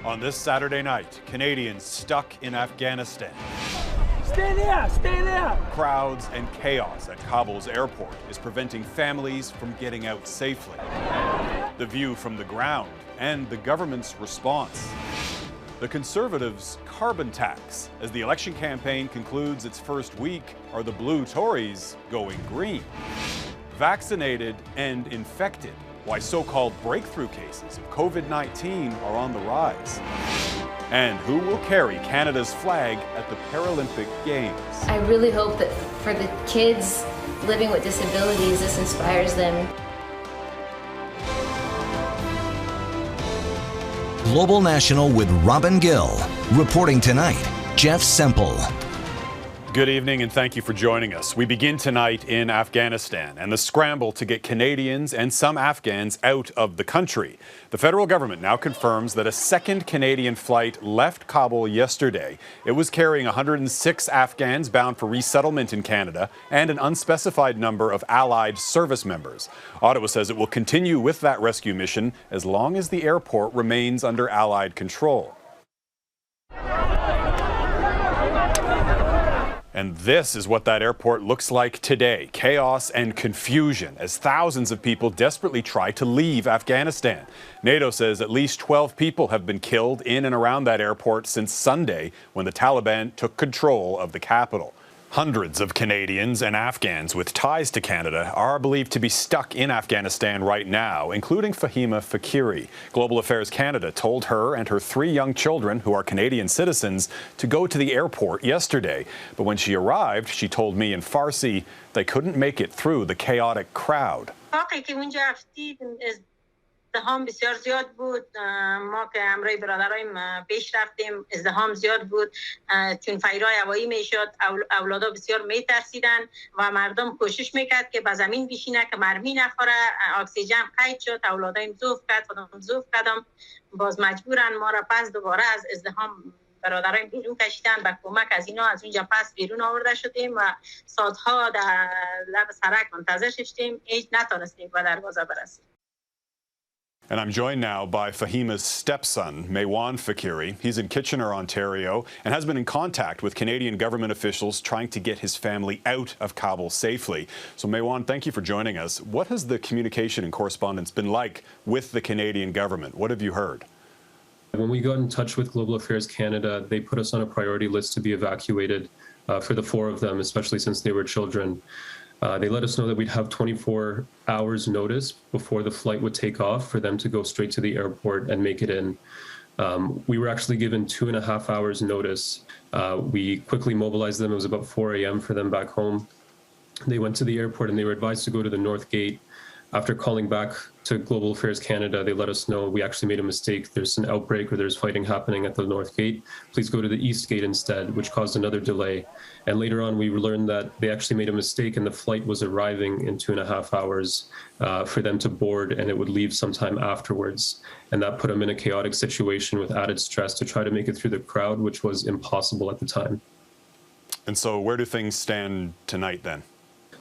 On this Saturday night, Canadians stuck in Afghanistan. Stay there! Stay there! Crowds and chaos at Kabul's airport is preventing families from getting out safely. The view from the ground and the government's response. The Conservatives' carbon tax. As the election campaign concludes its first week, are the blue Tories going green? Vaccinated and infected. Why so-called breakthrough cases of COVID-19 are on the rise. And who will carry Canada's flag at the Paralympic Games? I really hope that for the kids living with disabilities, this inspires them. Global National with Robin Gill. Reporting tonight, Jeff Semple. Good evening and thank you for joining us. We begin tonight in Afghanistan and the scramble to get Canadians and some Afghans out of the country. The federal government now confirms that a second Canadian flight left Kabul yesterday. It was carrying 106 Afghans bound for resettlement in Canada and an unspecified number of Allied service members. Ottawa says it will continue with that rescue mission as long as the airport remains under Allied control. And this is what that airport looks like today. Chaos and confusion as thousands of people desperately try to leave Afghanistan. NATO says at least 12 people have been killed in and around that airport since Sunday when the Taliban took control of the capital. Hundreds of Canadians and Afghans with ties to Canada are believed to be stuck in Afghanistan right now, including Fahima Faqiri. Global Affairs Canada told her and her 3 young children, who are Canadian citizens, to go to the airport yesterday. But when she arrived, she told me in Farsi they couldn't make it through the chaotic crowd. ازدحام بسیار زیاد بود ما که همراه برادرایم پیش رفتیم ازدحام زیاد بود چون فایرهای هوایی میشد اولادا بسیار میترسیدن و مردم کوشش میکرد که به زمین بشینه که مرمی نخوره اکسیژن قید شد اولادایم زوف کرد خودم زوف کردم باز مجبورن ما را پس دوباره از ازدحام برادرایم بیرون کشیدن با کمک از اینا از اونجا پس بیرون آورده شدیم و ساعتها در لب سرک منتظر شدیم هیچ نتونستیم به دروازه برسیم. And I'm joined now by Fahima's stepson, Meiwan Fakhri. He's in Kitchener, Ontario, and has been in contact with Canadian government officials trying to get his family out of Kabul safely. So, Maiwand, thank you for joining us. What has the communication and correspondence been like with the Canadian government? What have you heard? When we got in touch with Global Affairs Canada, they put us on a priority list to be evacuated for the 4 of them, especially since they were children. They let us know that we'd have 24 hours notice before the flight would take off for them to go straight to the airport and make it in. We were actually given 2.5 hours notice. We quickly mobilized them. It was about 4 a.m. for them back home. They went to the airport and they were advised to go to the North Gate. After calling back to Global Affairs Canada, they let us know we actually made a mistake. There's an outbreak or there's fighting happening at the North Gate. Please go to the East Gate instead, which caused another delay. And later on, we learned that they actually made a mistake and the flight was arriving in 2.5 hours for them to board and it would leave sometime afterwards. And that put them in a chaotic situation with added stress to try to make it through the crowd, which was impossible at the time. And so where do things stand tonight then?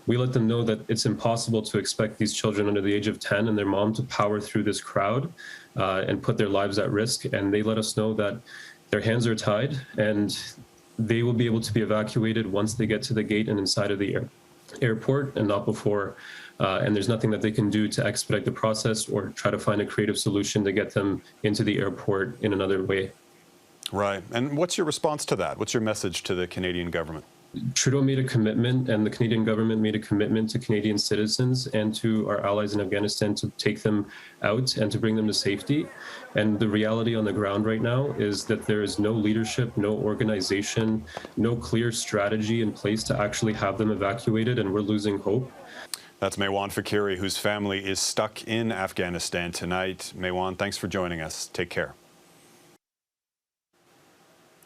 We let them know that it's impossible to expect these children under the age of 10 and their mom to power through this crowd and put their lives at risk. And they let us know that their hands are tied and they will be able to be evacuated once they get to the gate and inside of the airport and not before. And there's nothing that they can do to expedite the process or try to find a creative solution to get them into the airport in another way. Right. And what's your response to that? What's your message to the Canadian government? Trudeau made a commitment and the Canadian government made a commitment to Canadian citizens and to our allies in Afghanistan to take them out and to bring them to safety. And the reality on the ground right now is that there is no leadership, no organization, no clear strategy in place to actually have them evacuated, and we're losing hope. That's Meiwan Fakhri, whose family is stuck in Afghanistan tonight. Meiwan, thanks for joining us. Take care.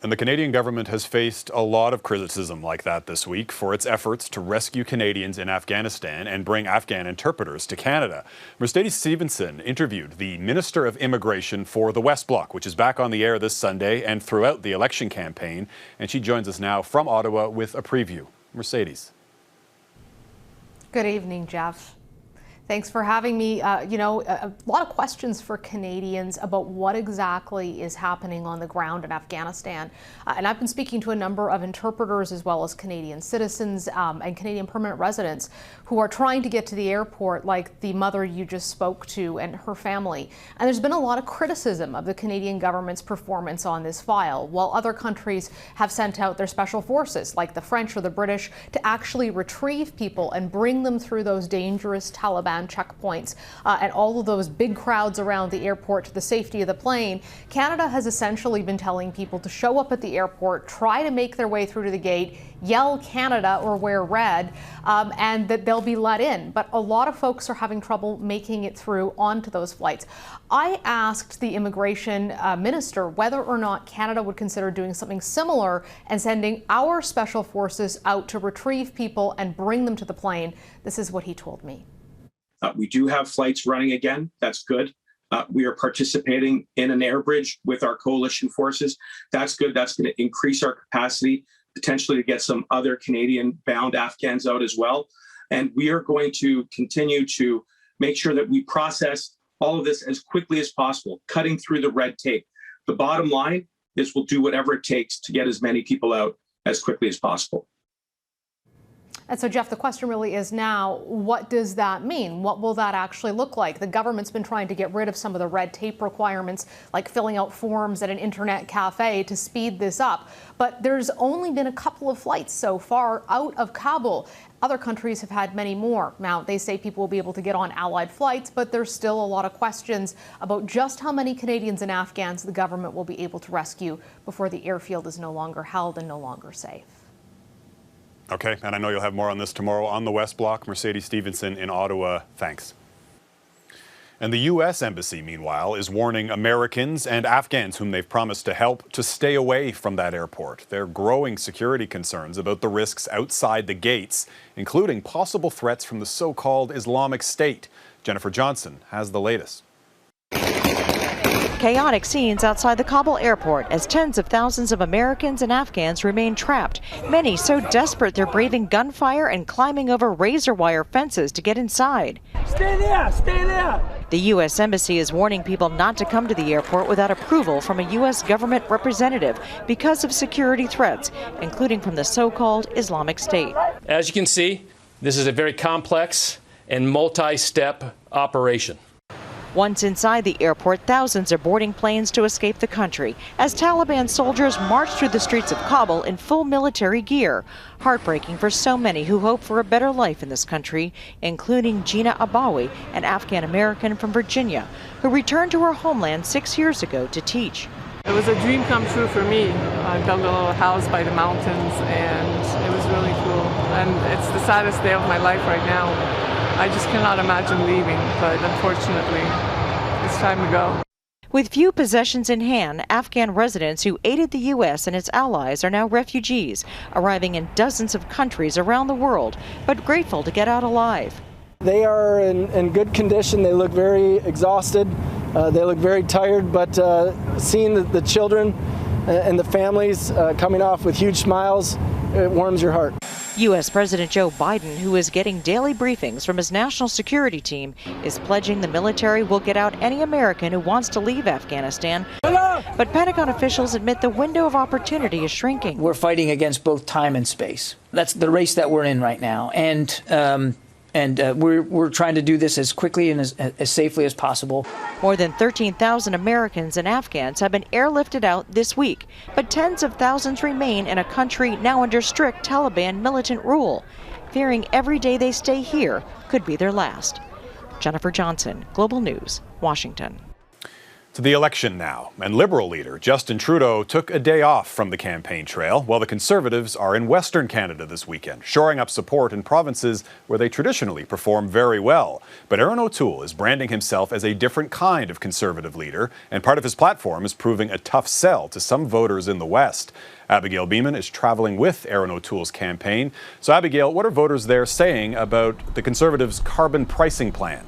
And the Canadian government has faced a lot of criticism like that this week for its efforts to rescue Canadians in Afghanistan and bring Afghan interpreters to Canada. Mercedes Stevenson interviewed the Minister of Immigration for the West Bloc, which is back on the air this Sunday and throughout the election campaign. And she joins us now from Ottawa with a preview. Mercedes. Good evening, Jeff. Thanks for having me. A lot of questions for Canadians about what exactly is happening on the ground in Afghanistan. And I've been speaking to a number of interpreters as well as Canadian citizens and Canadian permanent residents who are trying to get to the airport, like the mother you just spoke to and her family. And there's been a lot of criticism of the Canadian government's performance on this file, while other countries have sent out their special forces, like the French or the British, to actually retrieve people and bring them through those dangerous Taliban checkpoints and all of those big crowds around the airport to the safety of the plane. Canada has essentially been telling people to show up at the airport, try to make their way through to the gate, yell Canada or wear red, and that they'll be let in. But a lot of folks are having trouble making it through onto those flights. I asked the immigration minister whether or not Canada would consider doing something similar and sending our special forces out to retrieve people and bring them to the plane. This is what he told me. We do have flights running again. That's good. We are participating in an air bridge with our coalition forces. That's good. That's going to increase our capacity, potentially to get some other Canadian-bound Afghans out as well. And we are going to continue to make sure that we process all of this as quickly as possible, cutting through the red tape. The bottom line is we'll do whatever it takes to get as many people out as quickly as possible. And so, Jeff, the question really is now, what does that mean? What will that actually look like? The government's been trying to get rid of some of the red tape requirements, like filling out forms at an internet cafe, to speed this up. But there's only been a couple of flights so far out of Kabul. Other countries have had many more. Now, they say people will be able to get on Allied flights, but there's still a lot of questions about just how many Canadians and Afghans the government will be able to rescue before the airfield is no longer held and no longer safe. Okay, and I know you'll have more on this tomorrow on the West Block. Mercedes Stevenson in Ottawa, thanks. And the U.S. Embassy, meanwhile, is warning Americans and Afghans whom they've promised to help to stay away from that airport. There are growing security concerns about the risks outside the gates, including possible threats from the so-called Islamic State. Jennifer Johnson has the latest. Chaotic scenes outside the Kabul airport as tens of thousands of Americans and Afghans remain trapped, many so desperate they're braving gunfire and climbing over razor wire fences to get inside. Stay there! Stay there! The U.S. Embassy is warning people not to come to the airport without approval from a U.S. government representative because of security threats, including from the so-called Islamic State. As you can see, this is a very complex and multi-step operation. Once inside the airport, thousands are boarding planes to escape the country as Taliban soldiers march through the streets of Kabul in full military gear. Heartbreaking for so many who hope for a better life in this country, including Gina Abawi, an Afghan American from Virginia, who returned to her homeland 6 years ago to teach. It was a dream come true for me. I built a little house by the mountains, and it was really cool. And it's the saddest day of my life right now. I just cannot imagine leaving, but unfortunately, it's time to go. With few possessions in hand, Afghan residents who aided the U.S. and its allies are now refugees, arriving in dozens of countries around the world, but grateful to get out alive. They are in good condition. They look very exhausted. They look very tired, but seeing the children and the families coming off with huge smiles, it warms your heart. U.S. President Joe Biden, who is getting daily briefings from his national security team, is pledging the military will get out any American who wants to leave Afghanistan. But Pentagon officials admit the window of opportunity is shrinking. We're fighting against both time and space. That's the race that we're in right now. And we're trying to do this as quickly and as safely as possible. More than 13,000 Americans and Afghans have been airlifted out this week, but tens of thousands remain in a country now under strict Taliban militant rule, fearing every day they stay here could be their last. Jennifer Johnson, Global News, Washington. To the election now, and Liberal leader Justin Trudeau took a day off from the campaign trail, while the Conservatives are in Western Canada this weekend, shoring up support in provinces where they traditionally perform very well. But Erin O'Toole is branding himself as a different kind of Conservative leader, and part of his platform is proving a tough sell to some voters in the West. Abigail Beeman is traveling with Erin O'Toole's campaign. So Abigail, what are voters there saying about the Conservatives' carbon pricing plan?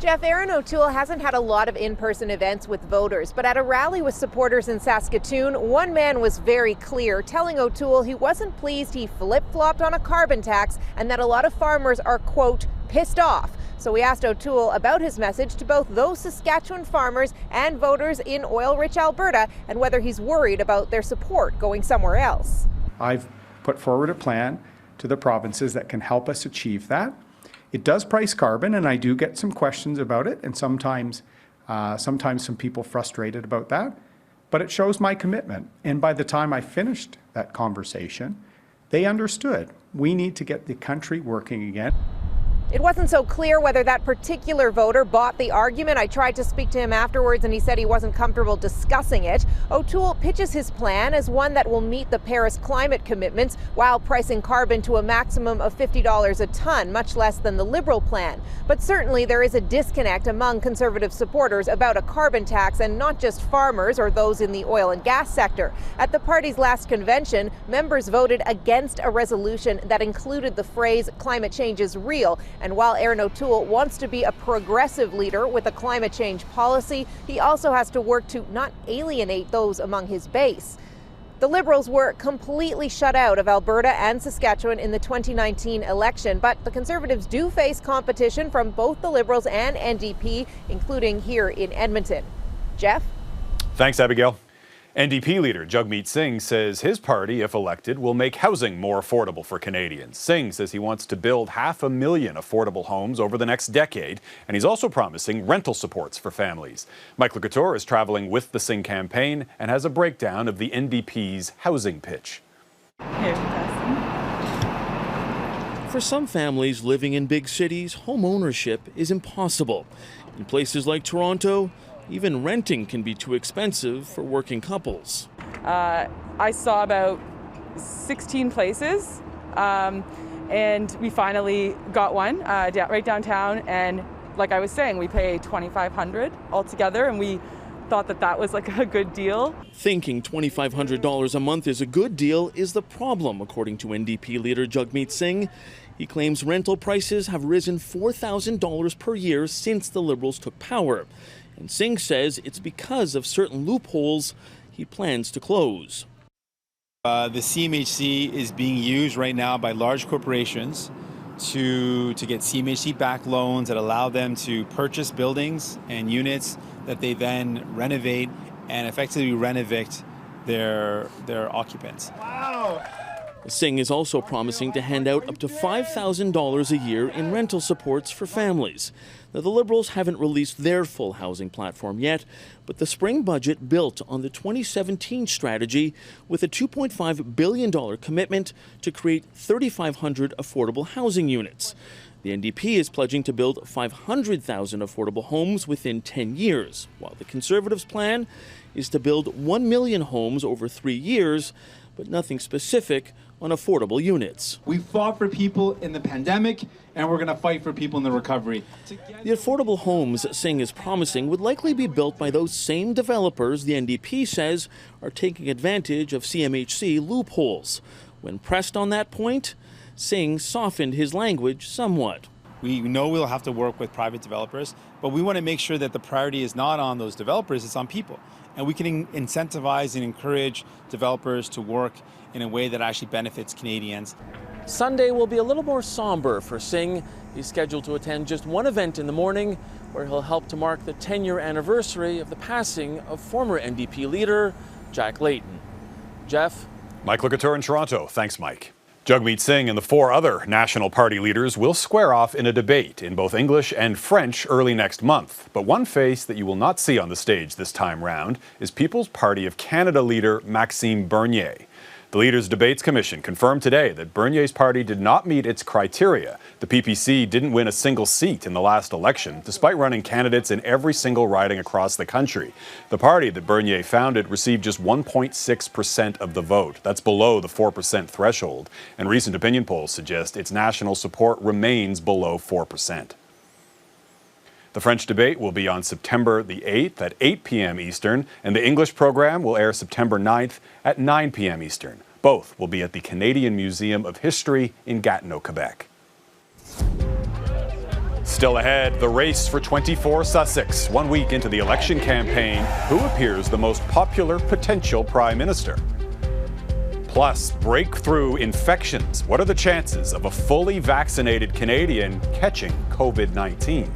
Jeff, Erin O'Toole hasn't had a lot of in-person events with voters, but at a rally with supporters in Saskatoon, one man was very clear, telling O'Toole he wasn't pleased he flip-flopped on a carbon tax and that a lot of farmers are, quote, pissed off. So we asked O'Toole about his message to both those Saskatchewan farmers and voters in oil-rich Alberta and whether he's worried about their support going somewhere else. I've put forward a plan to the provinces that can help us achieve that. It does price carbon, and I do get some questions about it, and sometimes some people frustrated about that, but it shows my commitment. And by the time I finished that conversation, they understood we need to get the country working again. It wasn't so clear whether that particular voter bought the argument. I tried to speak to him afterwards and he said he wasn't comfortable discussing it. O'Toole pitches his plan as one that will meet the Paris climate commitments while pricing carbon to a maximum of $50 a ton, much less than the Liberal plan. But certainly there is a disconnect among Conservative supporters about a carbon tax, and not just farmers or those in the oil and gas sector. At the party's last convention, members voted against a resolution that included the phrase "climate change is real." And while Erin O'Toole wants to be a progressive leader with a climate change policy, he also has to work to not alienate those among his base. The Liberals were completely shut out of Alberta and Saskatchewan in the 2019 election, but the Conservatives do face competition from both the Liberals and NDP, including here in Edmonton. Jeff? Thanks, Abigail. NDP leader Jagmeet Singh says his party, if elected, will make housing more affordable for Canadians. Singh says he wants to build 500,000 affordable homes over the next decade, and he's also promising rental supports for families. Mike Couture is traveling with the Singh campaign and has a breakdown of the NDP's housing pitch. For some families living in big cities, home ownership is impossible. In places like Toronto, even renting can be too expensive for working couples. I saw about 16 places, and we finally got one right downtown. And like I was saying, we pay $2,500 altogether, and we thought that that was like a good deal. Thinking $2,500 a month is a good deal is the problem, according to NDP leader Jagmeet Singh. He claims rental prices have risen $4,000 per year since the Liberals took power. And Singh says it's because of certain loopholes he plans to close. The CMHC is being used right now by large corporations to get CMHC-backed loans that allow them to purchase buildings and units that they then renovate and effectively re-evict their occupants. Wow. Singh is also promising to hand out up to $5,000 a year in rental supports for families. Now, the Liberals haven't released their full housing platform yet, but the spring budget built on the 2017 strategy with a $2.5 billion commitment to create 3,500 affordable housing units. The NDP is pledging to build 500,000 affordable homes within 10 years, while the Conservatives' plan is to build 1 million homes over 3 years, but nothing specific on affordable units. We fought for people in the pandemic, and we're going to fight for people in the recovery. The affordable homes Singh is promising would likely be built by those same developers the NDP says are taking advantage of CMHC loopholes. When pressed on that point, Singh softened his language somewhat. We know we'll have to work with private developers, but we want to make sure that the priority is not on those developers, it's on people. And we can incentivize and encourage developers to work in a way that actually benefits Canadians. Sunday will be a little more somber for Singh. He's scheduled to attend just one event in the morning where he'll help to mark the 10-year anniversary of the passing of former NDP leader Jack Layton. Jeff? Mike Couture in Toronto. Thanks, Mike. Jagmeet Singh and the 4 other National Party leaders will square off in a debate in both English and French early next month. But one face that you will not see on the stage this time round is People's Party of Canada leader Maxime Bernier. The Leaders' Debates Commission confirmed today that Bernier's party did not meet its criteria. The PPC didn't win a single seat in the last election, despite running candidates in every single riding across the country. The party that Bernier founded received just 1.6% of the vote. That's below the 4% threshold. And recent opinion polls suggest its national support remains below 4%. The French debate will be on September the 8th at 8 p.m. Eastern, and the English program will air September 9th at 9 p.m. Eastern. Both will be at the Canadian Museum of History in Gatineau, Quebec. Still ahead, the race for 24 Sussex. 1 week into the election campaign, who appears the most popular potential Prime Minister? Plus, breakthrough infections. What are the chances of a fully vaccinated Canadian catching COVID-19?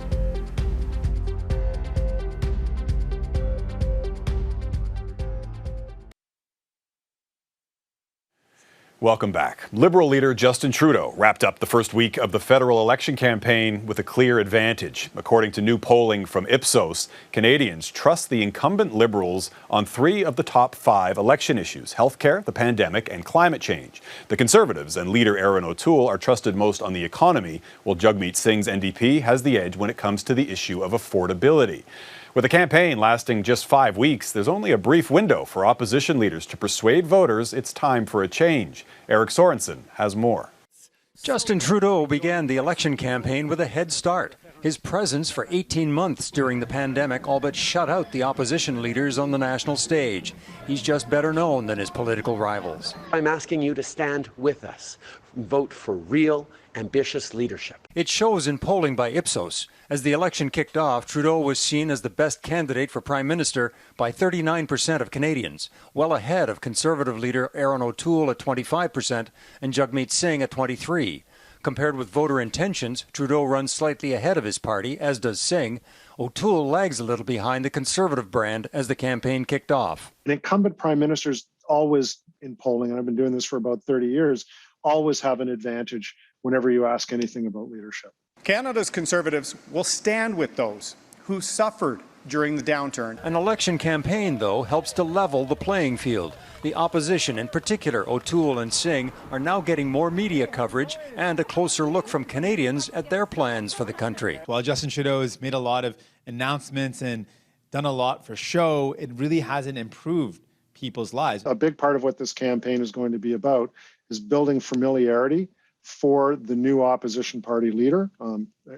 Welcome back. Liberal leader Justin Trudeau wrapped up the first week of the federal election campaign with a clear advantage. According to new polling from Ipsos, Canadians trust the incumbent Liberals on 3 of the top 5 election issues: healthcare, the pandemic, and climate change. The Conservatives and leader Erin O'Toole are trusted most on the economy, while Jagmeet Singh's NDP has the edge when it comes to the issue of affordability. With a campaign lasting just 5 weeks, there's only a brief window for opposition leaders to persuade voters it's time for a change. Eric Sorensen has more. Justin Trudeau began the election campaign with a head start. His presence for 18 months during the pandemic all but shut out the opposition leaders on the national stage. He's just better known than his political rivals. I'm asking you to stand with us. Vote for real, ambitious leadership. It shows in polling by Ipsos. As the election kicked off, Trudeau was seen as the best candidate for Prime Minister by 39% of Canadians, well ahead of Conservative leader Erin O'Toole at 25% and Jagmeet Singh at 23%. Compared with voter intentions, Trudeau runs slightly ahead of his party, as does Singh. O'Toole lags a little behind the Conservative brand as the campaign kicked off. An incumbent prime ministers always, in polling, and I've been doing this for about 30 years, always have an advantage whenever you ask anything about leadership. Canada's Conservatives will stand with those who suffered during the downturn. An election campaign, though, helps to level the playing field. The opposition, in particular O'Toole and Singh, are now getting more media coverage and a closer look from Canadians at their plans for the country. While Justin Trudeau has made a lot of announcements and done a lot for show, it really hasn't improved people's lives. A big part of what this campaign is going to be about is building familiarity for the new opposition party leader,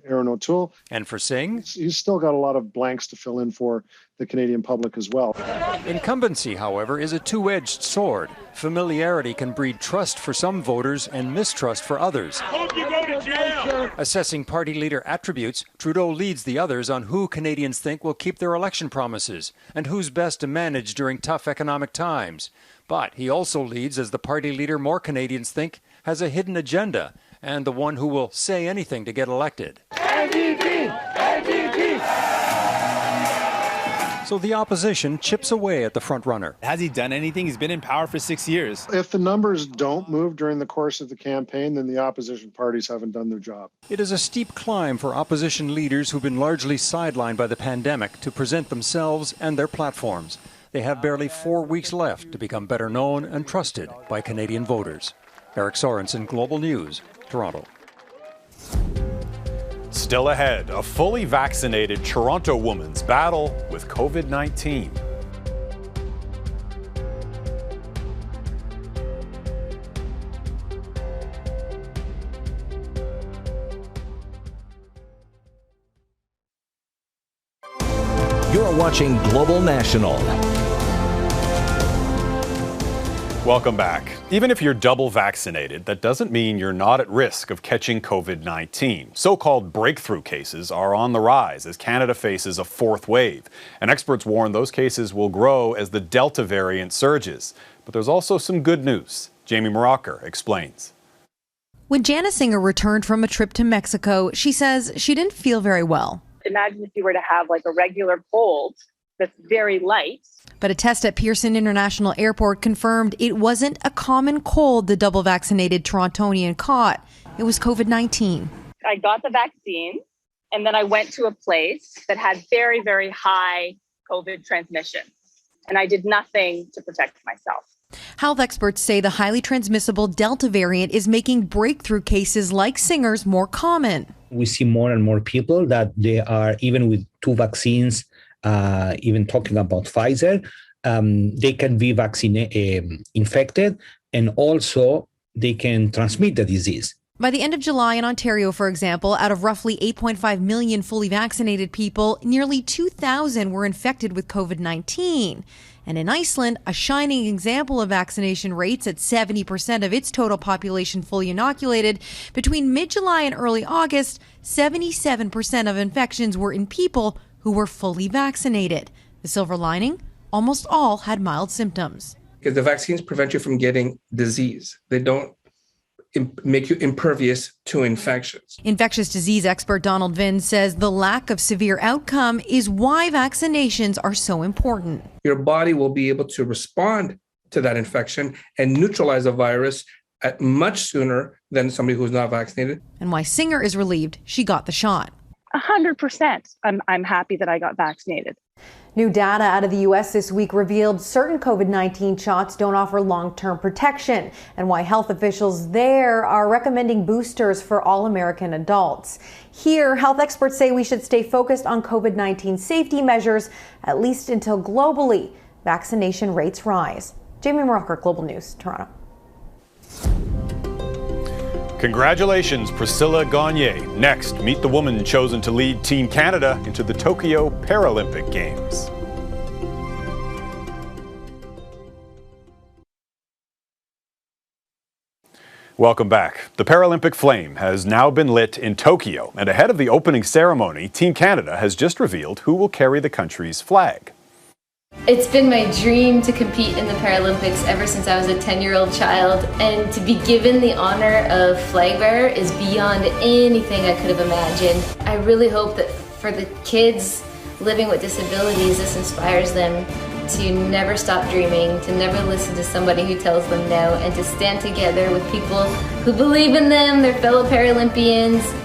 Erin O'Toole. And for Singh? He's still got a lot of blanks to fill in for the Canadian public as well. Incumbency, however, is a two-edged sword. Familiarity can breed trust for some voters and mistrust for others. Hope you go to jail. Assessing party leader attributes, Trudeau leads the others on who Canadians think will keep their election promises and who's best to manage during tough economic times. But he also leads as the party leader more Canadians think has a hidden agenda and the one who will say anything to get elected. NDP! NDP! So the opposition chips away at the front-runner. Has he done anything? He's been in power for 6 years. If the numbers don't move during the course of the campaign, then the opposition parties haven't done their job. It is a steep climb for opposition leaders who've been largely sidelined by the pandemic to present themselves and their platforms. They have barely 4 weeks left to become better known and trusted by Canadian voters. Eric Sorensen, Global News, Toronto. Still ahead, a fully vaccinated Toronto woman's battle with COVID-19. You're watching Global National. Welcome back. Even if you're double vaccinated, that doesn't mean you're not at risk of catching COVID-19. So-called breakthrough cases are on the rise as Canada faces a 4th wave. And experts warn those cases will grow as the Delta variant surges. But there's also some good news. Jamie Morocker explains. When Jana Singer returned from a trip to Mexico, she says she didn't feel very well. Imagine if you were to have like a regular cold that's very light. But a test at Pearson International Airport confirmed it wasn't a common cold the double vaccinated Torontonian caught. It was COVID-19. I got the vaccine and then I went to a place that had very, very high COVID transmission. And I did nothing to protect myself. Health experts say the highly transmissible Delta variant is making breakthrough cases like Singer's more common. We see more and more people that they are, even with 2 vaccines, even talking about Pfizer, they can be infected, and also they can transmit the disease. By the end of July in Ontario, for example, out of roughly 8.5 million fully vaccinated people, nearly 2,000 were infected with COVID-19. And in Iceland, a shining example of vaccination rates at 70% of its total population fully inoculated, between mid-July and early August, 77% of infections were in people who were fully vaccinated. The silver lining? Almost all had mild symptoms. because the vaccines prevent you from getting disease. They don't make you impervious to infections. Infectious disease expert Donald Vinn says the lack of severe outcome is why vaccinations are so important. Your body will be able to respond to that infection and neutralize the virus much sooner than somebody who's not vaccinated. And why Singer is relieved she got the shot. 100%. I'm happy that I got vaccinated. New data out of the U.S. this week revealed certain COVID-19 shots don't offer long-term protection, and why health officials there are recommending boosters for all American adults. Here, health experts say we should stay focused on COVID-19 safety measures, at least until globally vaccination rates rise. Jamie Morocker, Global News, Toronto. Congratulations, Priscilla Gagne. Next, meet the woman chosen to lead Team Canada into the Tokyo Paralympic Games. Welcome back. The Paralympic flame has now been lit in Tokyo, and ahead of the opening ceremony, Team Canada has just revealed who will carry the country's flag. It's been my dream to compete in the Paralympics ever since I was a 10-year-old child, and to be given the honor of flag bearer is beyond anything I could have imagined. I really hope that for the kids living with disabilities, this inspires them to never stop dreaming, to never listen to somebody who tells them no, and to stand together with people who believe in them, their fellow Paralympians.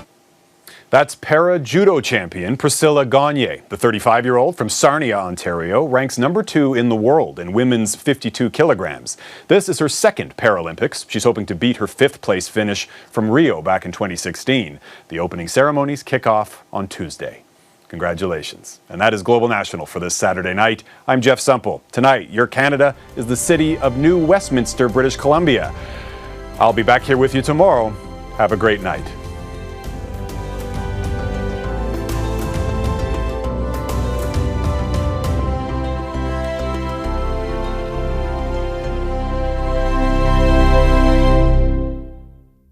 That's para-judo champion Priscilla Gagne. The 35-year-old from Sarnia, Ontario, ranks number 2 in the world in women's 52 kilograms. This is her second Paralympics. She's hoping to beat her 5th-place finish from Rio back in 2016. The opening ceremonies kick off on Tuesday. Congratulations. And that is Global National for this Saturday night. I'm Jeff Semple. Tonight, your Canada is the city of New Westminster, British Columbia. I'll be back here with you tomorrow. Have a great night.